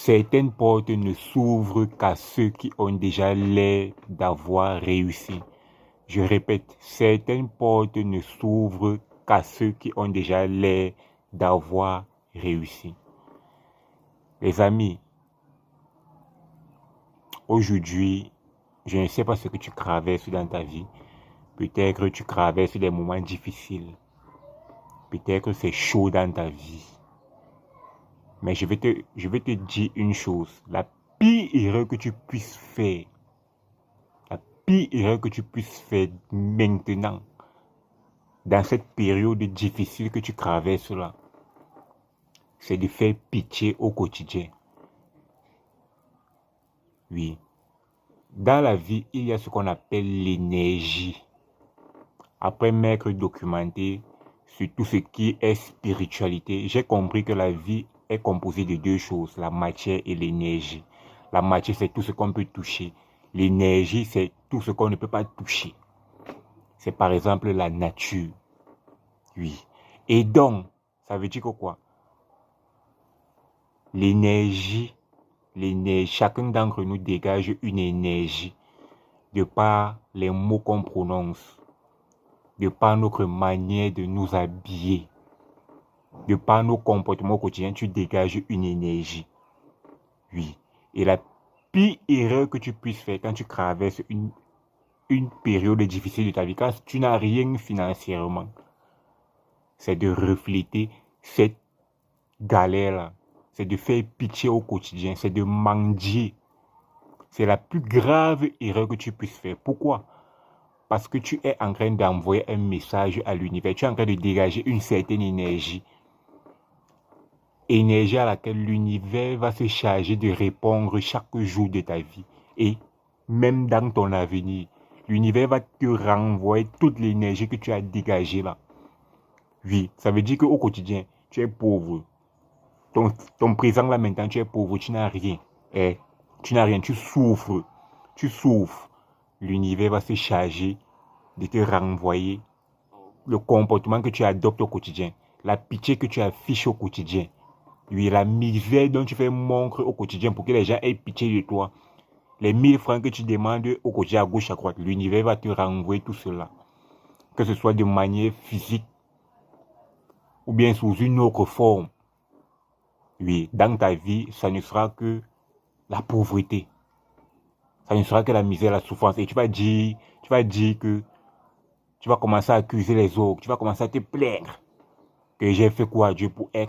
Certaines portes ne s'ouvrent qu'à ceux qui ont déjà l'air d'avoir réussi. Je répète, certaines portes ne s'ouvrent qu'à ceux qui ont déjà l'air d'avoir réussi. Les amis, aujourd'hui, je ne sais pas ce que tu traverses dans ta vie. Peut-être que tu traverses des moments difficiles. Peut-être que c'est chaud dans ta vie. Mais je vais te dire une chose. La pire erreur que tu puisses faire, la pire erreur que tu puisses faire maintenant, dans cette période difficile que tu traverses là, c'est de faire pitié au quotidien. Oui. Dans la vie, il y a ce qu'on appelle l'énergie. Après m'être documenté sur tout ce qui est spiritualité, j'ai compris que la vie est composée de deux choses, la matière et l'énergie. La matière, c'est tout ce qu'on peut toucher. L'énergie, c'est tout ce qu'on ne peut pas toucher. C'est par exemple la nature. Oui. Et donc, ça veut dire que quoi? L'énergie, chacun d'entre nous dégage une énergie de par les mots qu'on prononce, de par notre manière de nous habiller, de par nos comportements quotidiens, tu dégages une énergie. Oui. Et la pire erreur que tu puisses faire quand tu traverses une période difficile de ta vie, quand tu n'as rien financièrement, c'est de refléter cette galère-là. C'est de faire pitié au quotidien, c'est de mendier. C'est la plus grave erreur que tu puisses faire. Pourquoi? Parce que tu es en train d'envoyer un message à l'univers. Tu es en train de dégager une certaine énergie. Énergie à laquelle l'univers va se charger de répondre chaque jour de ta vie. Et même dans ton avenir, l'univers va te renvoyer toute l'énergie que tu as dégagée là. Oui, ça veut dire qu'au quotidien, tu es pauvre. Ton présent là maintenant, tu es pauvre, tu n'as rien. Tu n'as rien, tu souffres. Tu souffres. L'univers va se charger de te renvoyer le comportement que tu adoptes au quotidien, la pitié que tu affiches au quotidien, oui, la misère dont tu fais montre au quotidien pour que les gens aient pitié de toi, les 1000 francs que tu demandes au quotidien à gauche à droite, l'univers va te renvoyer tout cela, que ce soit de manière physique ou bien sous une autre forme. Oui, dans ta vie, ça ne sera que la pauvreté. Ça ne sera que la misère, la souffrance. Et tu vas dire que tu vas commencer à accuser les autres. Tu vas commencer à te plaindre que j'ai fait quoi à Dieu pour être